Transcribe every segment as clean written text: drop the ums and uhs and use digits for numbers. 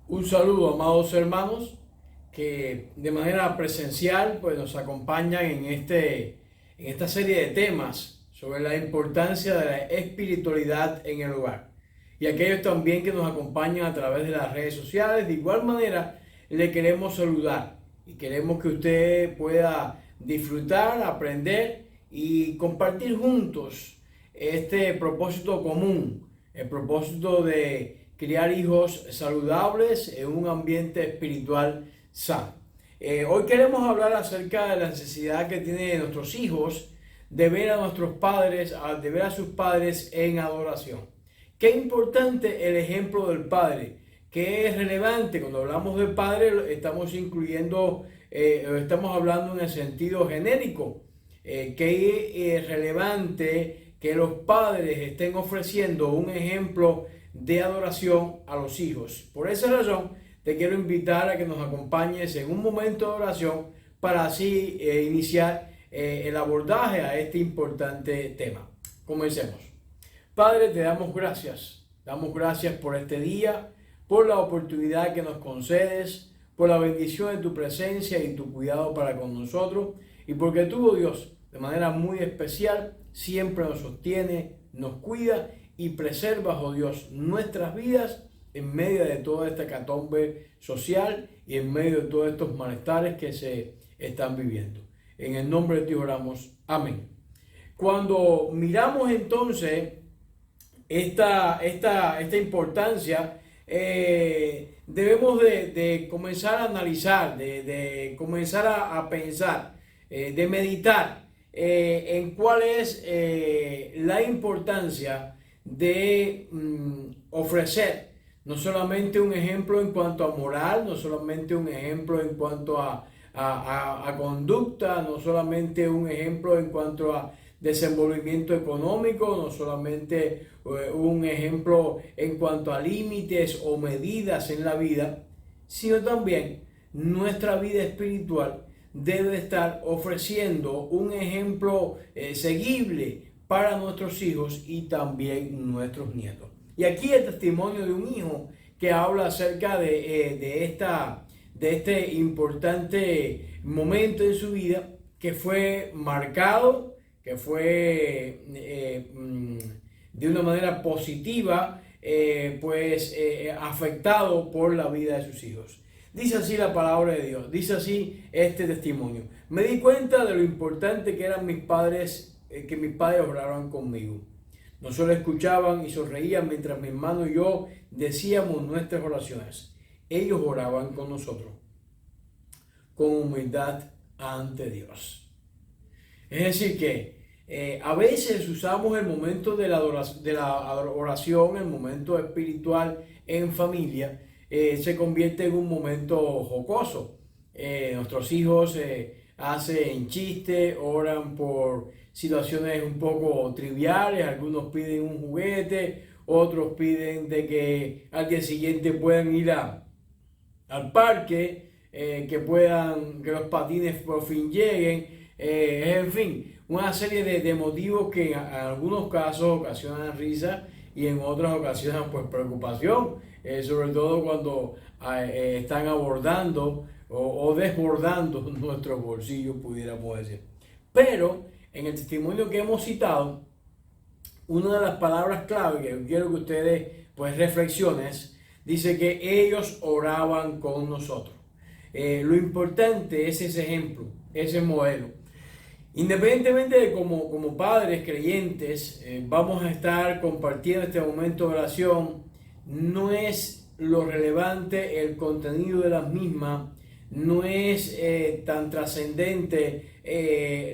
Un saludo, amados hermanos, que de manera presencial pues, nos acompañan en esta serie de temas sobre la importancia de la espiritualidad en el hogar. Y aquellos también que nos acompañan a través de las redes sociales, de igual manera le queremos saludar y queremos que usted pueda disfrutar, aprender y compartir juntos este propósito común, el propósito de criar hijos saludables en un ambiente espiritual sano. Hoy queremos hablar acerca de la necesidad que tienen nuestros hijos de ver a nuestros padres, de ver a sus padres en adoración. Qué importante el ejemplo del padre, que es relevante. Cuando hablamos del padre estamos incluyendo, estamos hablando en el sentido genérico, que es relevante que los padres estén ofreciendo un ejemplo de adoración a los hijos. Por esa razón te quiero invitar a que nos acompañes en un momento de oración para así iniciar el abordaje a este importante tema. Comencemos. Padre, te damos gracias por este día, por la oportunidad que nos concedes, por la bendición de tu presencia y tu cuidado para con nosotros, y porque tú, oh Dios, de manera muy especial, siempre nos sostiene, nos cuida y preservas, oh Dios, nuestras vidas en medio de toda esta hecatombe social y en medio de todos estos malestares que se están viviendo. En el nombre de Dios oramos. Amén. Cuando miramos entonces esta importancia, debemos de comenzar a analizar, de comenzar a pensar, de meditar en cuál es la importancia de ofrecer no solamente un ejemplo en cuanto a moral, no solamente un ejemplo en cuanto a conducta, no solamente un ejemplo en cuanto a desenvolvimiento económico, no solamente un ejemplo en cuanto a límites o medidas en la vida, sino también nuestra vida espiritual debe estar ofreciendo un ejemplo seguible para nuestros hijos y también nuestros nietos. Y aquí el testimonio de un hijo que habla acerca de este importante momento en su vida que fue marcado, que fue de una manera positiva, afectado por la vida de sus hijos. Dice así la palabra de Dios, dice así este testimonio. Me di cuenta de lo importante que eran mis padres, que mis padres oraban conmigo. No solo escuchaban y sonreían mientras mi hermano y yo decíamos nuestras oraciones. Ellos oraban con nosotros, con humildad ante Dios. Es decir que a veces usamos el momento de la oración, el momento espiritual en familia, se convierte en un momento jocoso. Nuestros hijos hacen chistes, oran por situaciones un poco triviales, algunos piden un juguete, otros piden de que al día siguiente puedan ir al parque, que los patines por fin lleguen, en fin, una serie de motivos que en algunos casos ocasionan risa y en otras ocasionan pues preocupación, sobre todo cuando están abordando o desbordando nuestros bolsillos, pudiéramos decir. Pero en el testimonio que hemos citado, una de las palabras clave que quiero que ustedes pues reflexionen, dice que ellos oraban con nosotros. Lo importante es ese ejemplo, ese modelo. Independientemente de como padres creyentes vamos a estar compartiendo este momento de oración, no es lo relevante el contenido de las mismas, no es tan trascendente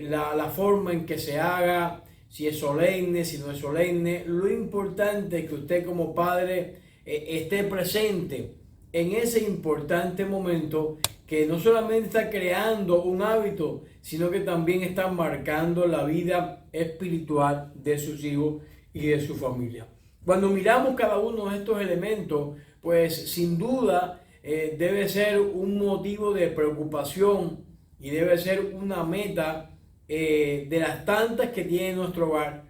la forma en que se haga, si es solemne, si no es solemne. Lo importante es que usted como padre esté presente en ese importante momento que no solamente está creando un hábito, sino que también está marcando la vida espiritual de sus hijos y de su familia. Cuando miramos cada uno de estos elementos, pues sin duda debe ser un motivo de preocupación y debe ser una meta de las tantas que tiene nuestro hogar,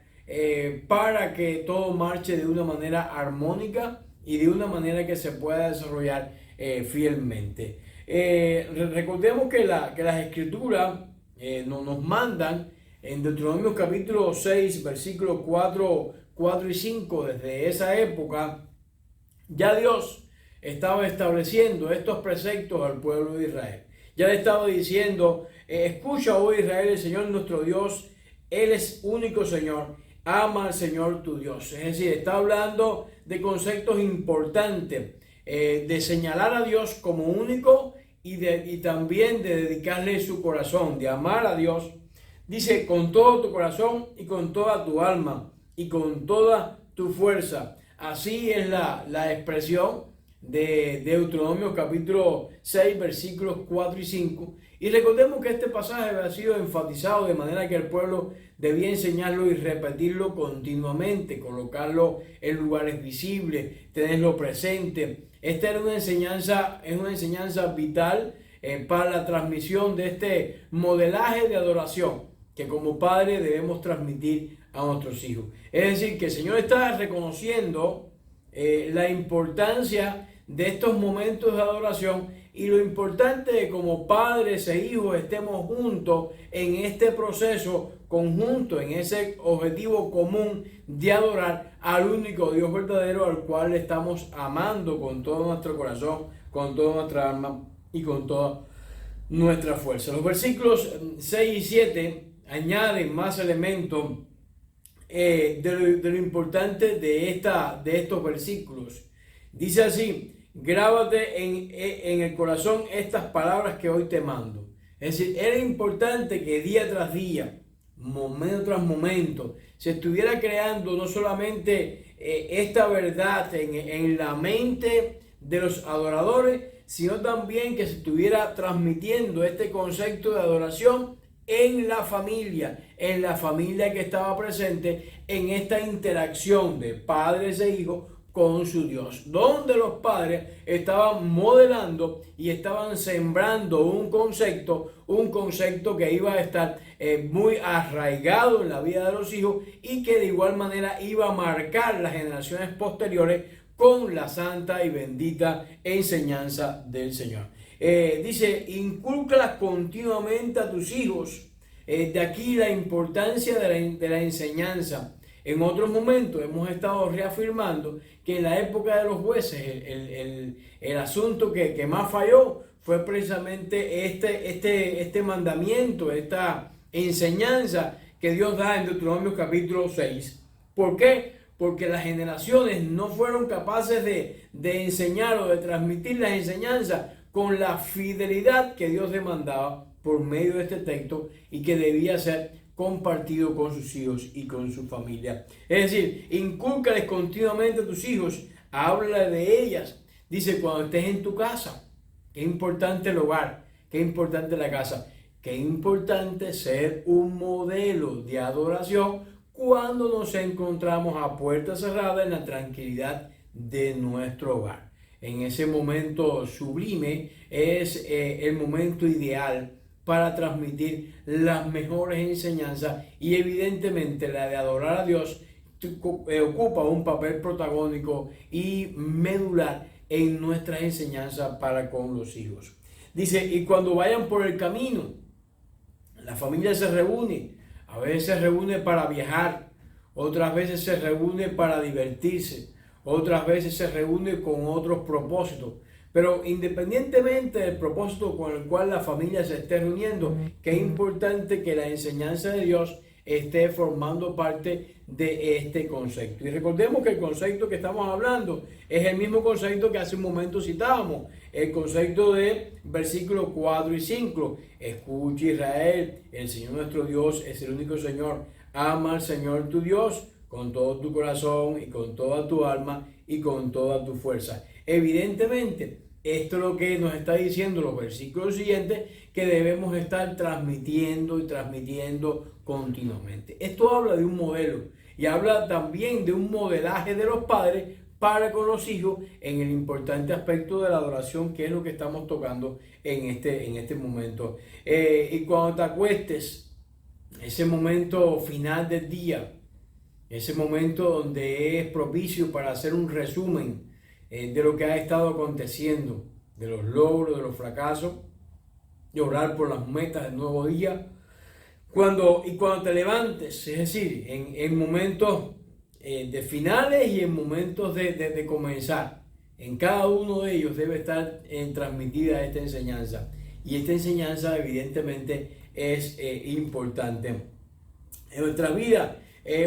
para que todo marche de una manera armónica y de una manera que se pueda desarrollar fielmente. Recordemos que las escrituras nos mandan en Deuteronomio capítulo 6, versículos 4 y 5, desde esa época, ya Dios estaba estableciendo estos preceptos al pueblo de Israel. Ya le estaba diciendo, escucha, oh Israel, el Señor nuestro Dios, Él es único Señor, ama al Señor tu Dios. Es decir, está hablando de conceptos importantes, de señalar a Dios como único y también de dedicarle su corazón, de amar a Dios. Dice, con todo tu corazón y con toda tu alma y con toda tu fuerza. Así es la expresión de Deuteronomio capítulo 6, versículos 4 y 5. Y recordemos que este pasaje había sido enfatizado de manera que el pueblo debía enseñarlo y repetirlo continuamente, colocarlo en lugares visibles, tenerlo presente. Esta era es una enseñanza vital para la transmisión de este modelaje de adoración que como padres debemos transmitir a nuestros hijos. Es decir, que el Señor está reconociendo la importancia de estos momentos de adoración y lo importante de como padres e hijos estemos juntos en este proceso conjunto, en ese objetivo común de adorar al único Dios verdadero, al cual le estamos amando con todo nuestro corazón, con toda nuestra alma y con toda nuestra fuerza. Los versículos 6 y 7 añaden más elementos de lo importante de estos versículos. Dice así, grábate en el corazón estas palabras que hoy te mando. Es decir, era importante que día tras día, momento tras momento, se estuviera creando no solamente esta verdad en la mente de los adoradores, sino también que se estuviera transmitiendo este concepto de adoración en la familia que estaba presente en esta interacción de padres e hijos con su Dios, donde los padres estaban modelando y estaban sembrando un concepto que iba a estar muy arraigado en la vida de los hijos y que de igual manera iba a marcar las generaciones posteriores con la santa y bendita enseñanza del Señor. Dice, incúlcalas continuamente a tus hijos. De aquí la importancia de la enseñanza. En otros momentos hemos estado reafirmando que en la época de los jueces el asunto que más falló fue precisamente este mandamiento, esta enseñanza que Dios da en Deuteronomio capítulo 6. ¿Por qué? Porque las generaciones no fueron capaces de enseñar o de transmitir las enseñanzas con la fidelidad que Dios demandaba por medio de este texto y que debía ser compartido con sus hijos y con su familia. Es decir, incúlcales continuamente a tus hijos, habla de ellas. Dice, cuando estés en tu casa, qué importante el hogar, qué importante la casa, qué importante ser un modelo de adoración cuando nos encontramos a puerta cerrada en la tranquilidad de nuestro hogar. En ese momento sublime es el momento ideal para transmitir las mejores enseñanzas y evidentemente la de adorar a Dios ocupa un papel protagónico y medular en nuestras enseñanzas para con los hijos. Dice, y cuando vayan por el camino, la familia se reúne, a veces se reúne para viajar, otras veces se reúne para divertirse, otras veces se reúne con otros propósitos. Pero independientemente del propósito con el cual la familia se esté reuniendo, que es importante que la enseñanza de Dios esté formando parte de este concepto. Y recordemos que el concepto que estamos hablando es el mismo concepto que hace un momento citábamos, el concepto de versículos 4 y 5. Escucha Israel, el Señor nuestro Dios es el único Señor. Ama al Señor tu Dios con todo tu corazón y con toda tu alma y con toda tu fuerza. Evidentemente, esto es lo que nos está diciendo los versículos siguientes, que debemos estar transmitiendo y transmitiendo continuamente. Esto habla de un modelo y habla también de un modelaje de los padres para con los hijos en el importante aspecto de la adoración, que es lo que estamos tocando en este momento. Y cuando te acuestes, ese momento final del día, ese momento donde es propicio para hacer un resumen de lo que ha estado aconteciendo, de los logros, de los fracasos, de orar por las metas del nuevo día. Cuando te levantes, es decir, en momentos de finales y en momentos de comenzar, en cada uno de ellos debe estar transmitida esta enseñanza. Y esta enseñanza evidentemente es importante. En nuestra vida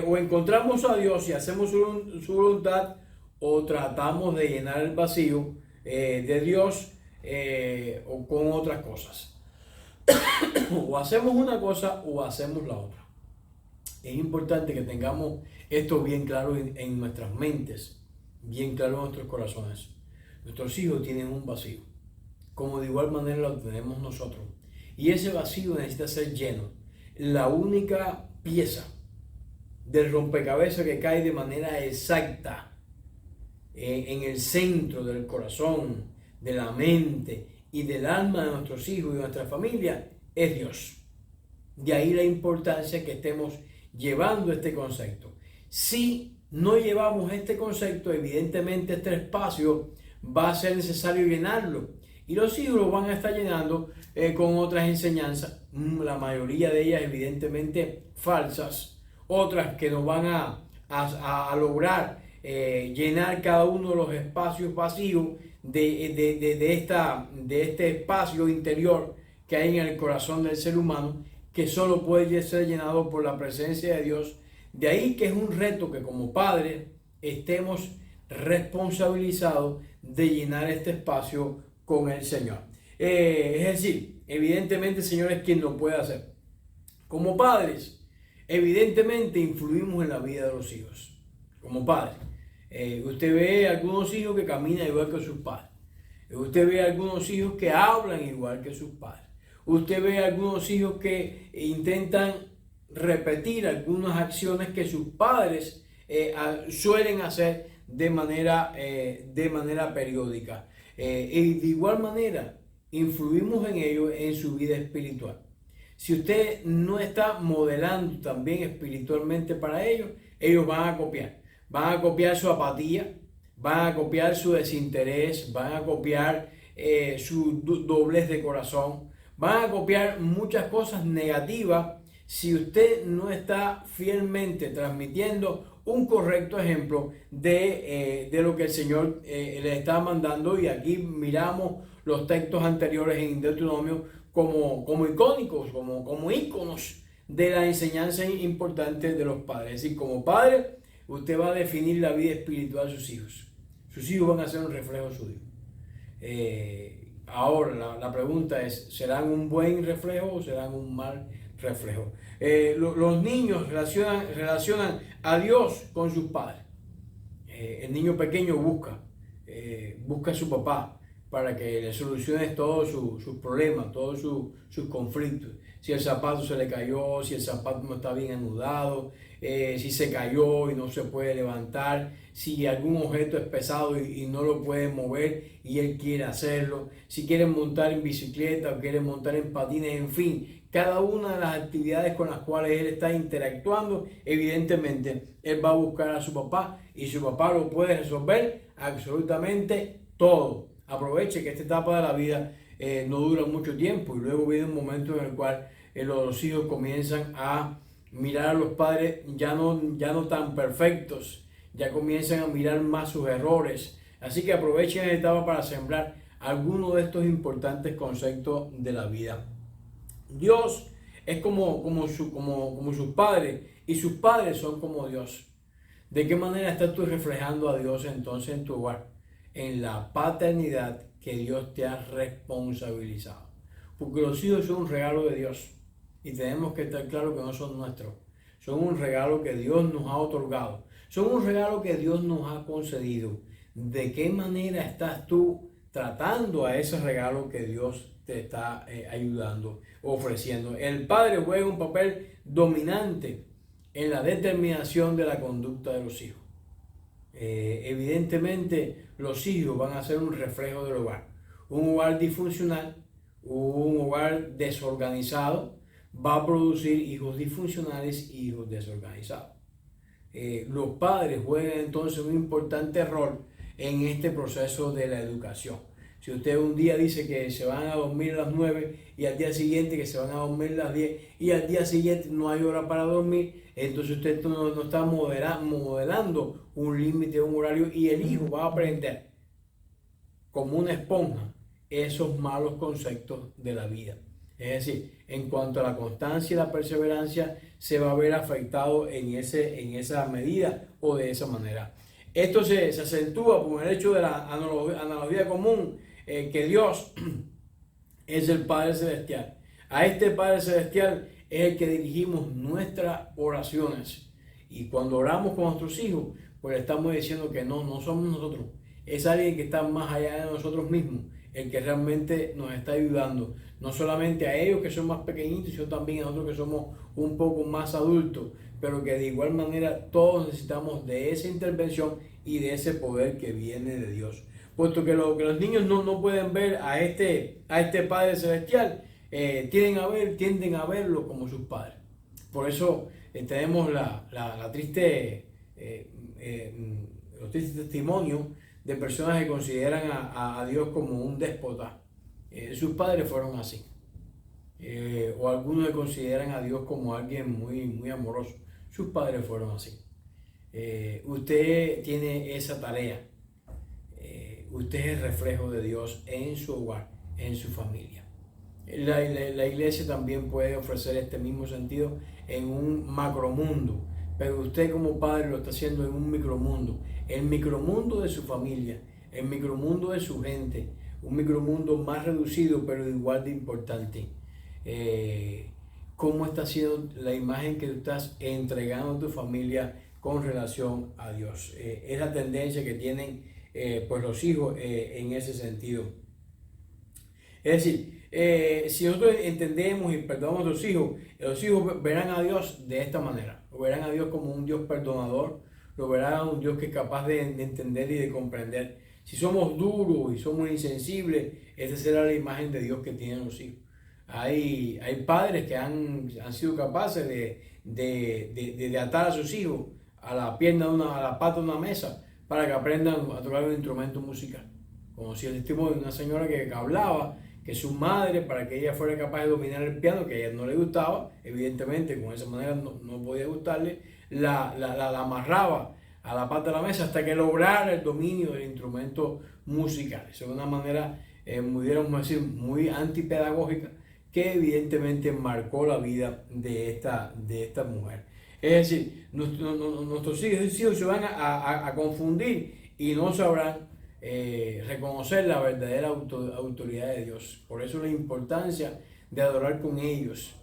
o encontramos a Dios y hacemos su voluntad, o tratamos de llenar el vacío de Dios o con otras cosas. O hacemos una cosa o hacemos la otra. Es importante que tengamos esto bien claro en nuestras mentes, bien claro en nuestros corazones. Nuestros hijos tienen un vacío, como de igual manera lo tenemos nosotros. Y ese vacío necesita ser lleno. La única pieza del rompecabezas que cae de manera exacta en el centro del corazón, de la mente y del alma de nuestros hijos y de nuestra familia es Dios. De ahí la importancia que estemos llevando este concepto. Si no llevamos este concepto, evidentemente este espacio va a ser necesario llenarlo. Y los hijos lo van a estar llenando con otras enseñanzas, la mayoría de ellas evidentemente falsas, otras que nos van a lograr llenar cada uno de los espacios vacíos de este espacio interior que hay en el corazón del ser humano, que solo puede ser llenado por la presencia de Dios. De ahí que es un reto que como padres estemos responsabilizados de llenar este espacio con el Señor. Es decir, evidentemente, señores, ¿quién lo puede hacer? Como padres, evidentemente influimos en la vida de los hijos. Como padres, usted ve algunos hijos que caminan igual que sus padres. Usted ve algunos hijos que hablan igual que sus padres. Usted ve algunos hijos que intentan repetir algunas acciones que sus padres suelen hacer de manera periódica. Y de igual manera, influimos en ellos en su vida espiritual. Si usted no está modelando también espiritualmente para ellos, ellos van a copiar. Van a copiar su apatía, van a copiar su desinterés, van a copiar su doblez de corazón, van a copiar muchas cosas negativas si usted no está fielmente transmitiendo un correcto ejemplo de lo que el Señor le está mandando. Y aquí miramos los textos anteriores en Deuteronomio como icónicos, como íconos de la enseñanza importante de los padres. Es decir, como padre, usted va a definir la vida espiritual de sus hijos. Sus hijos van a ser un reflejo suyo. Ahora, la pregunta es, ¿serán un buen reflejo o serán un mal reflejo? Los niños relacionan a Dios con sus padres. El niño pequeño busca a su papá para que le solucione todos sus problemas, todos sus conflictos. Si el zapato se le cayó, si el zapato no está bien anudado, si se cayó y no se puede levantar, si algún objeto es pesado y no lo puede mover y él quiere hacerlo, si quiere montar en bicicleta o quiere montar en patines, en fin, cada una de las actividades con las cuales él está interactuando, evidentemente él va a buscar a su papá y su papá lo puede resolver absolutamente todo. Aproveche que esta etapa de la vida no dura mucho tiempo y luego viene un momento en el cual los hijos comienzan a mirar a los padres ya no tan perfectos, ya comienzan a mirar más sus errores. Así que aprovechen esta etapa para sembrar algunos de estos importantes conceptos de la vida. Dios es como sus padres y sus padres son como Dios. ¿De qué manera estás tú reflejando a Dios entonces en tu hogar? En la paternidad que Dios te ha responsabilizado. Porque los hijos son un regalo de Dios y tenemos que estar claros que no son nuestros. Son un regalo que Dios nos ha otorgado. Son un regalo que Dios nos ha concedido. ¿De qué manera estás tú tratando a ese regalo que Dios te está ayudando, ofreciendo? El padre juega un papel dominante en la determinación de la conducta de los hijos. Evidentemente los hijos van a ser un reflejo del hogar. Un hogar disfuncional, un hogar desorganizado, va a producir hijos disfuncionales y hijos desorganizados. Los padres juegan entonces un importante rol en este proceso de la educación. Si usted un día dice que se van a dormir a las 9 y al día siguiente que se van a dormir a las 10 y al día siguiente no hay hora para dormir, entonces usted no está modelando un límite, un horario, y el hijo va a aprender como una esponja esos malos conceptos de la vida. Es decir, en cuanto a la constancia y la perseverancia, se va a ver afectado en esa medida o de esa manera. Esto se acentúa por el hecho de la analogía común, que Dios es el Padre Celestial. A este Padre Celestial es el que dirigimos nuestras oraciones. Y cuando oramos con nuestros hijos, pues estamos diciendo que no somos nosotros. Es alguien que está más allá de nosotros mismos, el que realmente nos está ayudando. No solamente a ellos que son más pequeñitos, sino también a nosotros que somos un poco más adultos. Pero que de igual manera todos necesitamos de esa intervención y de ese poder que viene de Dios. Puesto que los niños no pueden ver a este Padre Celestial, tienden a verlo como sus padres. Por eso tenemos los tristes testimonios de personas que consideran a Dios como un déspota. Sus padres fueron así. O algunos que consideran a Dios como alguien muy amoroso. Sus padres fueron así. Usted tiene esa tarea. Usted es el reflejo de Dios en su hogar, en su familia. La iglesia también puede ofrecer este mismo sentido en un macromundo, pero usted como padre lo está haciendo en un micromundo, el micromundo de su familia, el micromundo de su gente, un micromundo más reducido pero igual de importante. ¿Cómo está siendo la imagen que tú estás entregando a tu familia con relación a Dios? Es la tendencia que tienen pues los hijos en ese sentido. Es decir, si nosotros entendemos y perdonamos a los hijos verán a Dios de esta manera. Lo verán a Dios como un Dios perdonador, lo verán a un Dios que es capaz de entender y de comprender. Si somos duros y somos insensibles, esa será la imagen de Dios que tienen los hijos. Hay padres que han sido capaces de atar a sus hijos a la pierna a la pata de una mesa para que aprendan a tocar un instrumento musical. Conocí el testimonio de una señora que hablaba que su madre, para que ella fuera capaz de dominar el piano, que a ella no le gustaba, evidentemente con esa manera no podía gustarle, la amarraba a la pata de la mesa hasta que lograra el dominio del instrumento musical. Eso es una manera, pudiéramos decir, muy antipedagógica, que evidentemente marcó la vida de esta mujer. Es decir, nuestros hijos se van a confundir y no sabrán reconocer la verdadera autoridad de Dios. Por eso la importancia de adorar con ellos,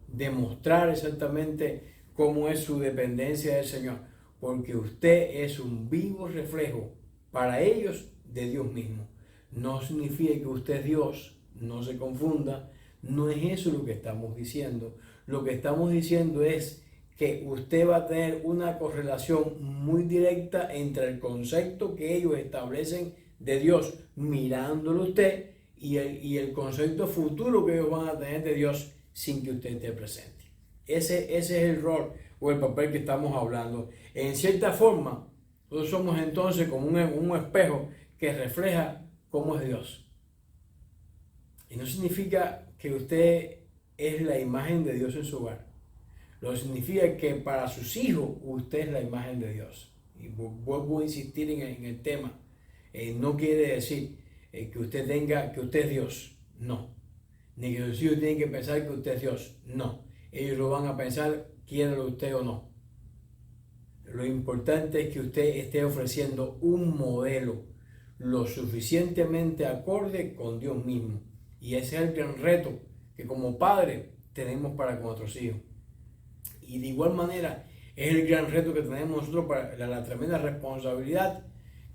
demostrar exactamente cómo es su dependencia del Señor, porque usted es un vivo reflejo para ellos de Dios mismo. No significa que usted es Dios, no se confunda, no es eso lo que estamos diciendo. Lo que estamos diciendo es que usted va a tener una correlación muy directa entre el concepto que ellos establecen de Dios mirándolo a usted y el concepto futuro que ellos van a tener de Dios sin que usted esté presente. Ese es el rol o el papel que estamos hablando. En cierta forma, nosotros somos entonces como un espejo que refleja cómo es Dios. Y no significa que usted es la imagen de Dios en su hogar. Lo que significa que para sus hijos usted es la imagen de Dios. Y vuelvo a insistir en el tema. No quiere decir que usted es Dios. No. Ni que sus hijos tienen que pensar que usted es Dios. No. Ellos lo van a pensar, quiera usted o no. Lo importante es que usted esté ofreciendo un modelo lo suficientemente acorde con Dios mismo. Y ese es el gran reto que como padre tenemos para con nuestros hijos. Y de igual manera es el gran reto que tenemos nosotros para la tremenda responsabilidad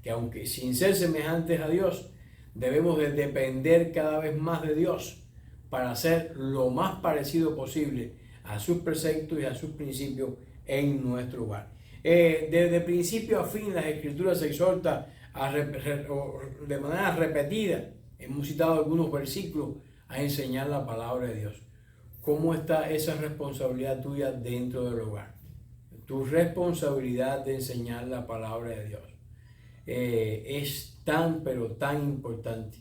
que, aunque sin ser semejantes a Dios, debemos de depender cada vez más de Dios para ser lo más parecido posible a sus preceptos y a sus principios en nuestro hogar. Desde principio a fin las Escrituras se exhorta de manera repetida, hemos citado algunos versículos, a enseñar la palabra de Dios. ¿cómo está esa responsabilidad tuya dentro del hogar? Tu responsabilidad de enseñar la palabra de Dios es tan, pero tan importante.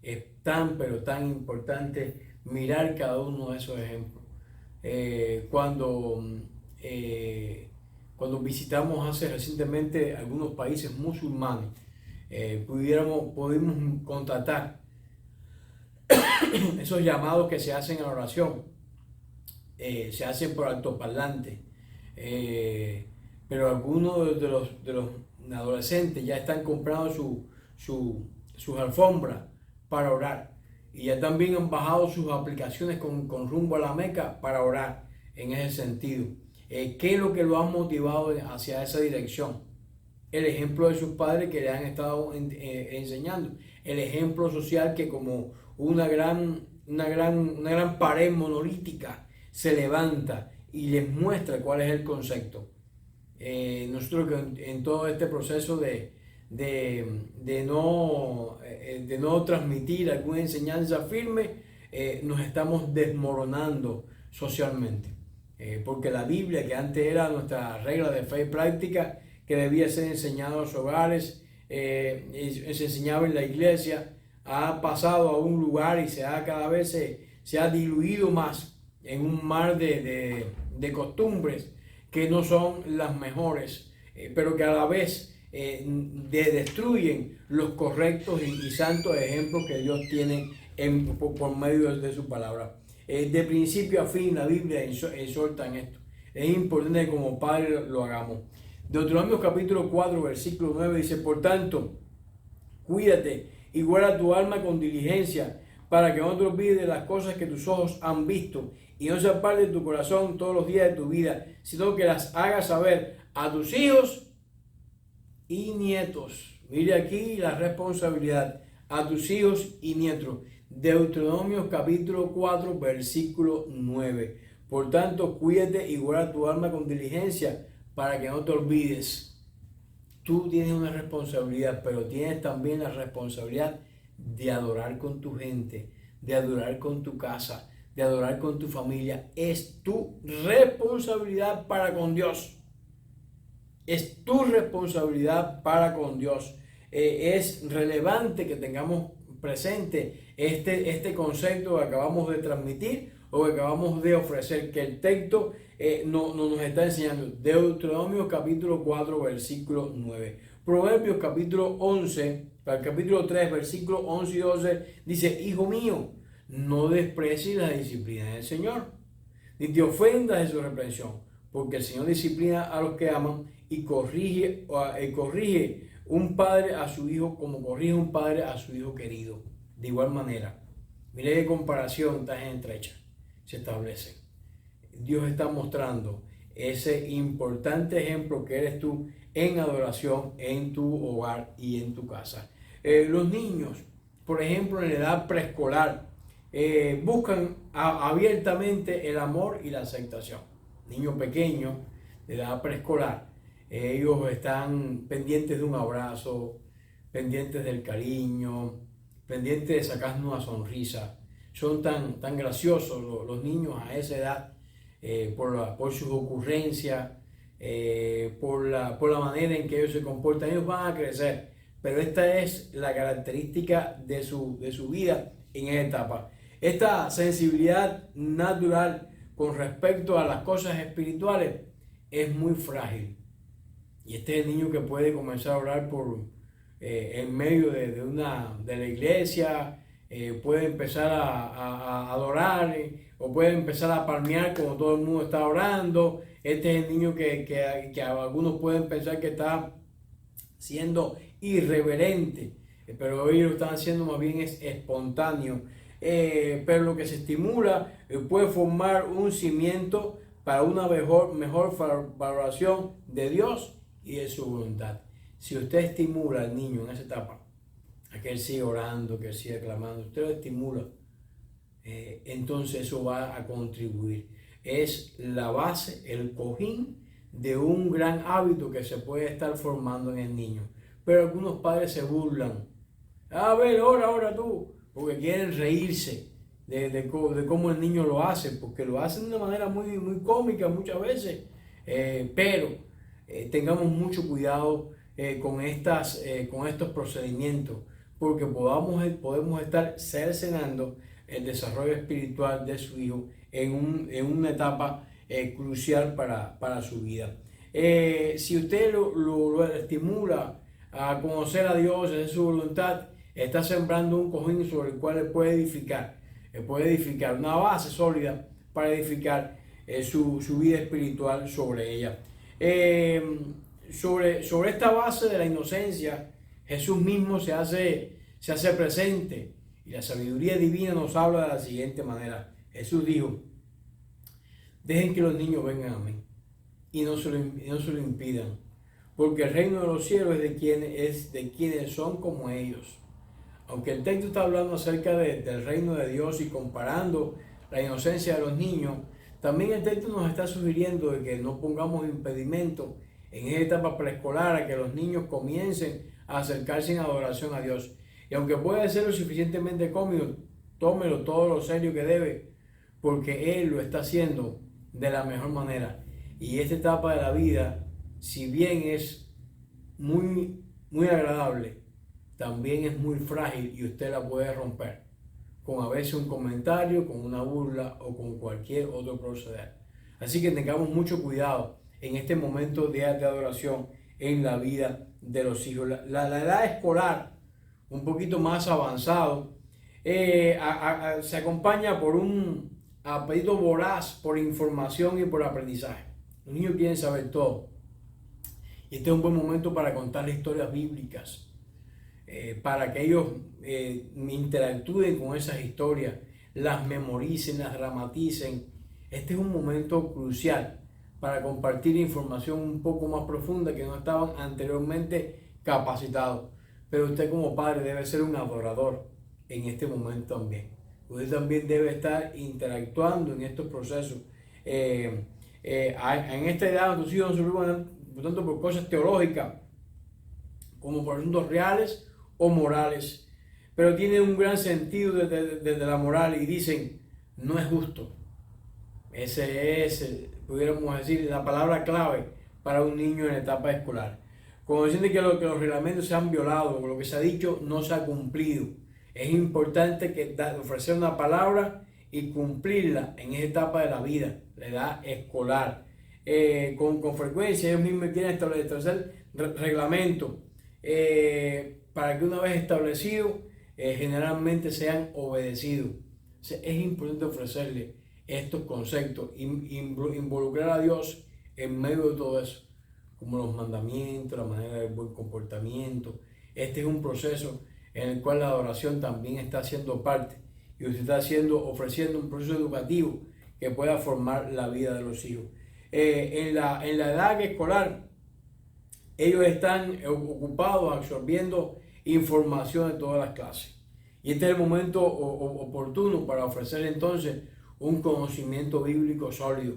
Es tan, pero tan importante mirar cada uno de esos ejemplos. Cuando visitamos hace recientemente algunos países musulmanes, pudimos constatar esos llamados que se hacen a oración, se hacen por altoparlante, pero algunos de los adolescentes ya están comprando sus alfombras para orar, y ya también han bajado sus aplicaciones con rumbo a la Meca para orar en ese sentido. ¿Qué es lo que lo ha motivado hacia esa dirección? El ejemplo de sus padres que le han estado enseñando, el ejemplo social que como una gran pared monolítica se levanta y les muestra cuál es el concepto. Nosotros en todo este proceso de no transmitir alguna enseñanza firme, nos estamos desmoronando socialmente. Porque la Biblia, que antes era nuestra regla de fe y práctica, que debía ser enseñada en los hogares, se enseñaba en la iglesia, ha pasado a un lugar y cada vez se ha diluido más en un mar de costumbres que no son las mejores, pero que a la vez destruyen los correctos y santos ejemplos que Dios tiene por medio de su palabra. De principio a fin la Biblia exhorta en esto. Es importante que como padres lo hagamos. Deuteronomio capítulo 4 versículo 9 dice: por tanto, cuídate y guarda tu alma con diligencia, para que no te olvides de las cosas que tus ojos han visto, y no se aparte de tu corazón todos los días de tu vida, sino que las hagas saber a tus hijos y nietos. Mire aquí la responsabilidad: a tus hijos y nietos. Deuteronomio capítulo 4 versículo 9. Por tanto, cuídate y guarda tu alma con diligencia, para que no te olvides. Tú tienes una responsabilidad, pero tienes también la responsabilidad de adorar con tu gente, de adorar con tu casa, de adorar con tu familia. Es tu responsabilidad para con Dios. Es tu responsabilidad para con Dios. Es relevante que tengamos presente este concepto que acabamos de transmitir o que acabamos de ofrecer, que el texto nos está enseñando. Deuteronomio capítulo 4 versículo 9. Proverbios capítulo 11, para el capítulo 3 versículos 11 y 12 dice: hijo mío, no desprecies la disciplina del Señor, ni te ofendas de su reprensión, porque el Señor disciplina a los que aman y corrige un padre a su hijo como corrige un padre a su hijo querido. De igual manera, mire qué comparación tan estrecha se establece. Dios está mostrando ese importante ejemplo que eres tú en adoración en tu hogar y en tu casa. Los niños, por ejemplo, en la edad preescolar, buscan abiertamente el amor y la aceptación. Niños pequeños de edad preescolar, ellos están pendientes de un abrazo, pendientes del cariño, pendientes de sacarnos una sonrisa. Son tan graciosos los niños a esa edad, por sus ocurrencias, por la manera en que ellos se comportan. Ellos van a crecer, pero esta es la característica de su vida en esa etapa. Esta sensibilidad natural con respecto a las cosas espirituales es muy frágil. Y este es el niño que puede comenzar a orar en medio de la iglesia, puede empezar a adorar, o puede empezar a palmear como todo el mundo está orando. Este es el niño que algunos pueden pensar que está siendo irreverente, pero ellos lo están haciendo más bien es espontáneo. Pero lo que se estimula puede formar un cimiento para una mejor valoración de Dios y de su voluntad. Si usted estimula al niño en esa etapa, a que él siga orando, que él siga clamando, usted lo estimula, entonces eso va a contribuir. Es la base, el cojín de un gran hábito que se puede estar formando en el niño. Pero algunos padres se burlan. A ver, ora tú, porque quieren reírse de cómo el niño lo hace, porque lo hace de una manera muy cómica muchas veces, pero tengamos mucho cuidado con estos procedimientos, porque podemos estar cercenando el desarrollo espiritual de su hijo en una etapa crucial para su vida. Si usted lo estimula a conocer a Dios, en su voluntad, está sembrando un cojín sobre el cual puede edificar una base sólida para edificar su vida espiritual sobre ella. Sobre esta base de la inocencia, Jesús mismo se hace presente, y la sabiduría divina nos habla de la siguiente manera. Jesús dijo: dejen que los niños vengan a mí y no se lo impidan, porque el reino de los cielos es de quienes son como ellos. Aunque el texto está hablando acerca del reino de Dios y comparando la inocencia de los niños, también el texto nos está sugiriendo de que no pongamos impedimento en esa etapa preescolar a que los niños comiencen a acercarse en adoración a Dios. Y aunque puede ser lo suficientemente cómico, tómelo todo lo serio que debe, porque Él lo está haciendo de la mejor manera. Y esta etapa de la vida, si bien es muy agradable, también es muy frágil y usted la puede romper con a veces un comentario, con una burla o con cualquier otro proceder. Así que tengamos mucho cuidado en este momento de adoración en la vida de los hijos. La edad escolar, un poquito más avanzado, se acompaña por un apetito voraz por información y por aprendizaje. Los niños quieren saber todo. Y este es un buen momento para contar historias bíblicas, para que ellos interactúen con esas historias, las memoricen, las dramaticen. Este es un momento crucial para compartir información un poco más profunda que no estaban anteriormente capacitados. Pero usted como padre debe ser un adorador en este momento también. Usted también debe estar interactuando en estos procesos. En esta edad nuestros hijos no se preocupan tanto por cosas teológicas como por asuntos reales o morales, pero tienen un gran sentido desde la moral y dicen: no es justo. Ese es, pudiéramos decir, la palabra clave para un niño en la etapa escolar. Cuando dicen que los reglamentos se han violado o lo que se ha dicho no se ha cumplido, es importante ofrecer una palabra y cumplirla en esa etapa de la vida, la edad escolar. Con frecuencia ellos mismos quieren establecer reglamentos para que una vez establecidos generalmente sean obedecidos. Es importante ofrecerle estos conceptos, involucrar a Dios en medio de todo eso, como los mandamientos, la manera del buen comportamiento. Este es un proceso en el cual la adoración también está siendo parte, y usted está ofreciendo un proceso educativo que pueda formar la vida de los hijos. En la edad escolar, ellos están ocupados absorbiendo información de todas las clases. Y este es el momento oportuno para ofrecer entonces un conocimiento bíblico sólido.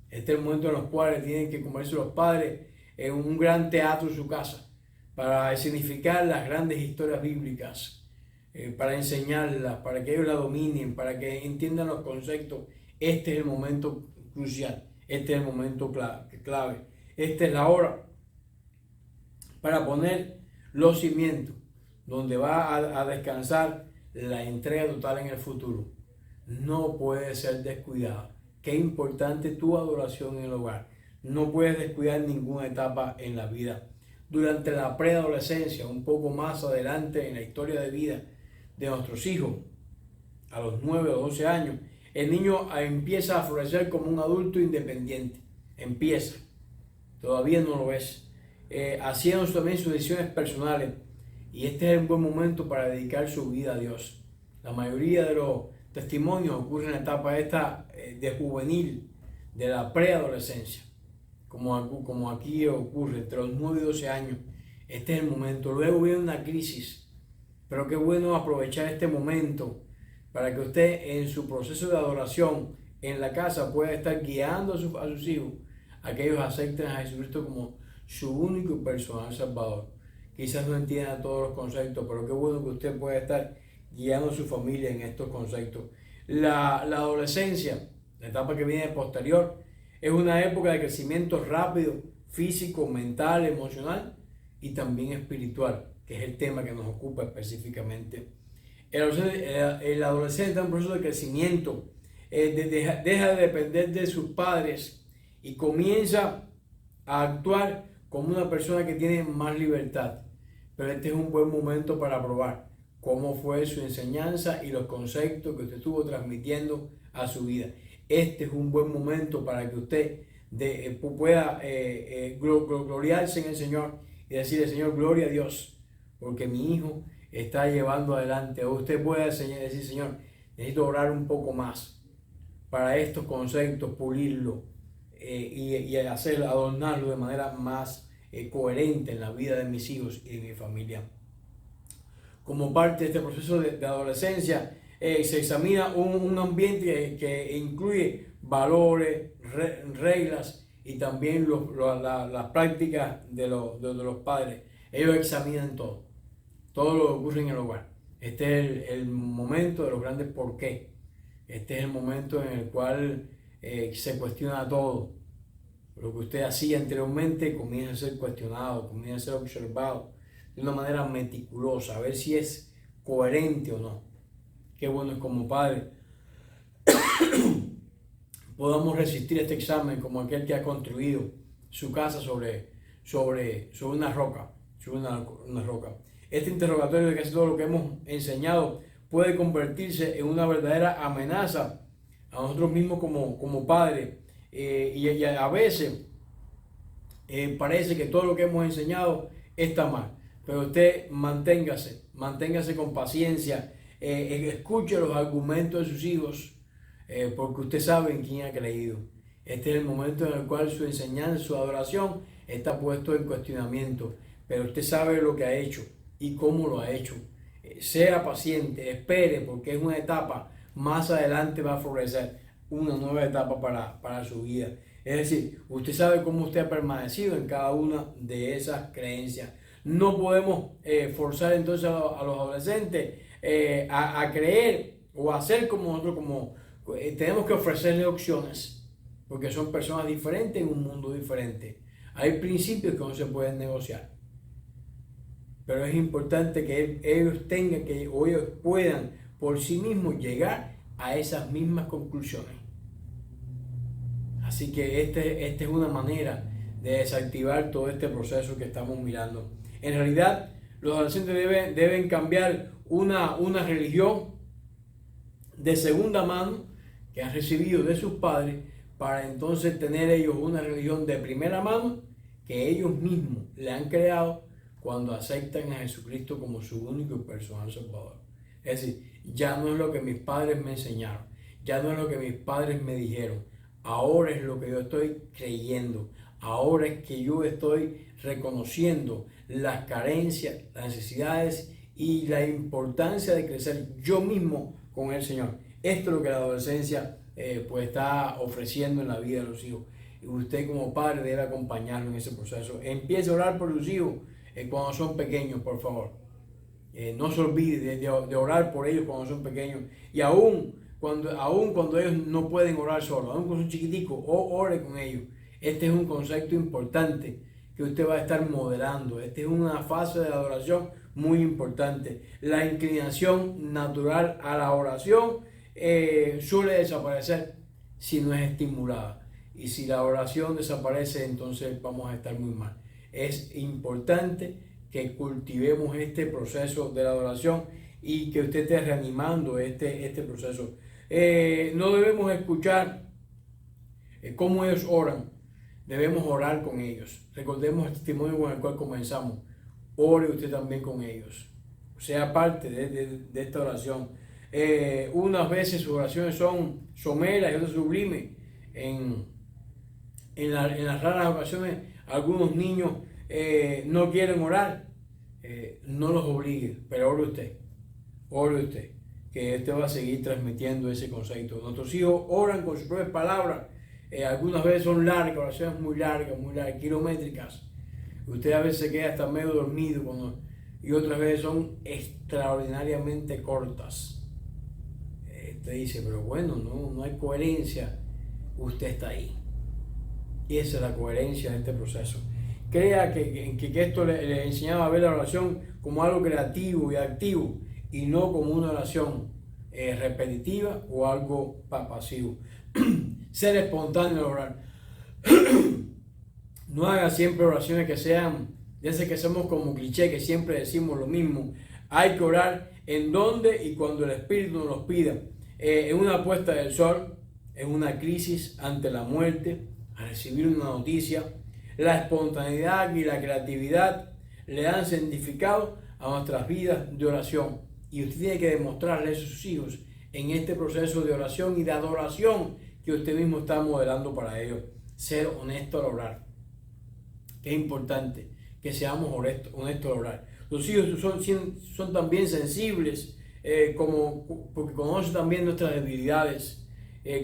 Este es el momento en los cuales tienen que convertirse los padres en un gran teatro en su casa para significar las grandes historias bíblicas, para enseñarlas, para que ellos la dominen, para que entiendan los conceptos. Este es el momento crucial, este es el momento clave. Esta es la hora para poner los cimientos donde va a descansar la entrega total en el futuro. No puede ser descuidada. Qué importante tu adoración en el hogar. No puedes descuidar ninguna etapa en la vida. Durante la preadolescencia, un poco más adelante en la historia de vida de nuestros hijos, a los 9 o 12 años, el niño empieza a florecer como un adulto independiente. Empieza. Todavía no lo es. Haciendo también sus decisiones personales. Y este es el buen momento para dedicar su vida a Dios. La mayoría de los testimonios ocurren en la etapa esta de juvenil, de la preadolescencia, como aquí ocurre entre los 9 y 12 años. Este es el momento. Luego viene una crisis, pero qué bueno aprovechar este momento para que usted en su proceso de adoración en la casa pueda estar guiando a sus hijos a que ellos acepten a Jesucristo como su único y personal Salvador. Quizás no entienda todos los conceptos, pero qué bueno que usted pueda estar guiando a su familia en estos conceptos. la adolescencia, la etapa que viene posterior, es una época de crecimiento rápido, físico, mental, emocional y también espiritual, que es el tema que nos ocupa específicamente. El adolescente está en un proceso de crecimiento, deja de depender de sus padres y comienza a actuar como una persona que tiene más libertad. Pero este es un buen momento para probar cómo fue su enseñanza y los conceptos que usted estuvo transmitiendo a su vida. Este es un buen momento para que usted pueda gloriarse en el Señor y decirle: Señor, gloria a Dios, porque mi hijo está llevando adelante. O usted puede decir: Señor, necesito orar un poco más para estos conceptos, pulirlo y hacerlo, adornarlo de manera más coherente en la vida de mis hijos y de mi familia. Como parte de este proceso de adolescencia, se examina un ambiente que incluye valores, reglas y también las prácticas de los padres. Ellos examinan todo lo que ocurre en el hogar. Este es el momento de los grandes por qué. Este es el momento en el cual se cuestiona todo. Lo que usted hacía anteriormente comienza a ser cuestionado, comienza a ser observado de una manera meticulosa, a ver si es coherente o no. Qué bueno es como padre podamos resistir este examen como aquel que ha construido su casa sobre una roca. Una roca. Este interrogatorio de casi todo lo que hemos enseñado puede convertirse en una verdadera amenaza a nosotros mismos como padres. Y a veces parece que todo lo que hemos enseñado está mal. Pero usted manténgase con paciencia, escuche los argumentos de sus hijos, porque usted sabe en quién ha creído. Este es el momento en el cual su enseñanza, su adoración está puesto en cuestionamiento, pero usted sabe lo que ha hecho y cómo lo ha hecho. Sea paciente, espere, porque es una etapa, más adelante va a florecer una nueva etapa para su vida. Es decir, usted sabe cómo usted ha permanecido en cada una de esas creencias. No podemos forzar entonces a los adolescentes a creer o a hacer como nosotros, tenemos que ofrecerles opciones, porque son personas diferentes en un mundo diferente. Hay principios que no se pueden negociar, pero es importante que ellos puedan por sí mismos llegar a esas mismas conclusiones. Así que esta es una manera de desactivar todo este proceso que estamos mirando. En realidad, los adolescentes deben cambiar una religión de segunda mano que han recibido de sus padres para entonces tener ellos una religión de primera mano que ellos mismos le han creado cuando aceptan a Jesucristo como su único y personal Salvador. Es decir, ya no es lo que mis padres me enseñaron, ya no es lo que mis padres me dijeron, ahora es lo que yo estoy creyendo, ahora es que yo estoy reconociendo las carencias, las necesidades y la importancia de crecer yo mismo con el Señor. Esto es lo que la adolescencia pues está ofreciendo en la vida de los hijos. Y usted como padre debe acompañarlo en ese proceso. Empiece a orar por los hijos cuando son pequeños, por favor. No se olvide de orar por ellos cuando son pequeños. Y aún cuando ellos no pueden orar solos, aún cuando son chiquiticos, ore con ellos. Este es un concepto importante que usted va a estar modelando. Esta es una fase de adoración muy importante. La inclinación natural a la oración suele desaparecer si no es estimulada. Y si la oración desaparece, entonces vamos a estar muy mal. Es importante que cultivemos este proceso de la adoración y que usted esté reanimando este proceso. No debemos escuchar cómo ellos oran, debemos orar con ellos. Recordemos el testimonio con el cual comenzamos. Ore usted también con ellos, sea parte de esta oración. Unas veces sus oraciones son someras y otras sublimes. En las raras ocasiones algunos niños no quieren orar. No los obligue, pero ore usted, que usted va a seguir transmitiendo ese concepto. Nuestros hijos oran con sus propias palabras. Algunas veces son largas, oraciones muy largas, kilométricas. Usted a veces se queda hasta medio dormido y otras veces son extraordinariamente cortas. te dice, pero bueno, no hay coherencia, usted está ahí. Y esa es la coherencia de este proceso. Crea que esto le enseñaba a ver la oración como algo creativo y activo y no como una oración repetitiva o algo pasivo. Ser espontáneo al orar. No haga siempre oraciones que sean de esas que somos como cliché, que siempre decimos lo mismo. Hay que orar en donde y cuando el Espíritu nos los pida. En una puesta del sol, en una crisis ante la muerte, a recibir una noticia. La espontaneidad y la creatividad le dan significado a nuestras vidas de oración. Y usted tiene que demostrarle a sus hijos en este proceso de oración y de adoración que usted mismo está modelando para ellos. Ser honesto al orar. Es importante que seamos honestos al orar. Los hijos son también sensibles, porque conocen también nuestras debilidades.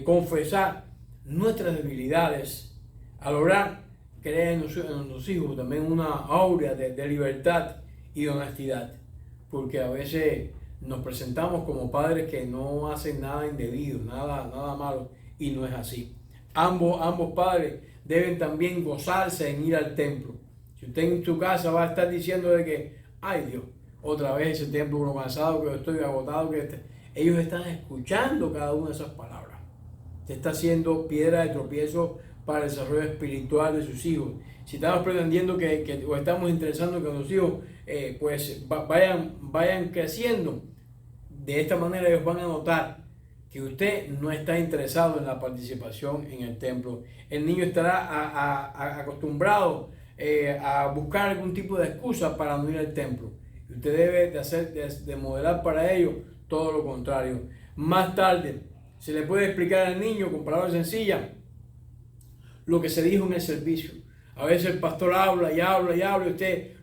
Confesar nuestras debilidades al orar crea en nuestros hijos también una aura de libertad y de honestidad, porque a veces nos presentamos como padres que no hacen nada indebido, nada malo, y no es así. Ambos padres deben también gozarse en ir al templo. Si usted en su casa va a estar diciendo de que, ay Dios, otra vez ese templo, uno cansado, que yo estoy agotado, ellos están escuchando cada una de esas palabras. Usted está haciendo piedra de tropiezo para el desarrollo espiritual de sus hijos. Si estamos pretendiendo o estamos interesando que los hijos vayan creciendo, de esta manera ellos van a notar que usted no está interesado en la participación en el templo. El niño estará acostumbrado a buscar algún tipo de excusa para no ir al templo. Y usted debe de modelar para ellos todo lo contrario. Más tarde se le puede explicar al niño con palabras sencillas lo que se dijo en el servicio. A veces el pastor habla y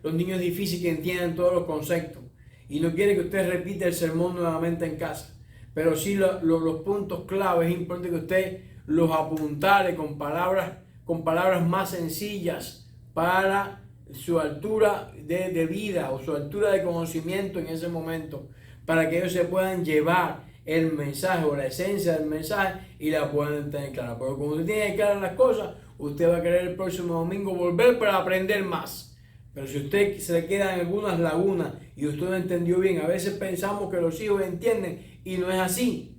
los niños es difícil que entiendan todos los conceptos y no quiere que usted repita el sermón nuevamente en casa. Pero sí los puntos clave es importante que usted los apuntale con palabras más sencillas para su altura de vida o su altura de conocimiento en ese momento, para que ellos se puedan llevar el mensaje o la esencia del mensaje y la puedan tener clara. Pero como usted tiene claras las cosas, usted va a querer el próximo domingo volver para aprender más. Pero si usted se le quedan algunas lagunas y usted no entendió bien, a veces pensamos que los hijos entienden y no es así.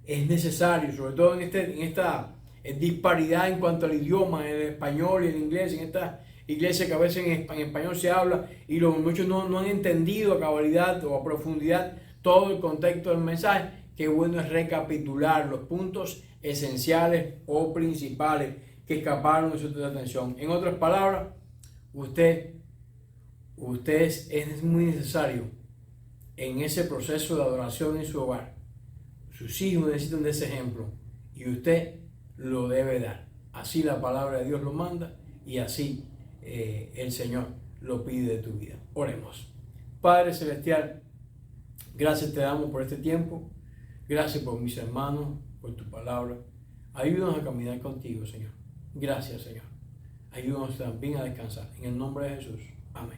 Es necesario, sobre todo en esta disparidad en cuanto al idioma, en el español y el inglés, en esta iglesia que a veces en español se habla y muchos no han entendido a cabalidad o a profundidad todo el contexto del mensaje. Qué bueno es recapitular los puntos esenciales o principales que escaparon de su atención. En otras palabras, usted es muy necesario en ese proceso de adoración en su hogar. Sus hijos necesitan de ese ejemplo y usted lo debe dar. Así la palabra de Dios lo manda y así el Señor lo pide de tu vida. Oremos. Padre Celestial, gracias te damos por este tiempo. Gracias por mis hermanos, por tu palabra. Ayúdanos a caminar contigo, Señor. Gracias, Señor. Ayúdanos también a descansar. En el nombre de Jesús. Amén.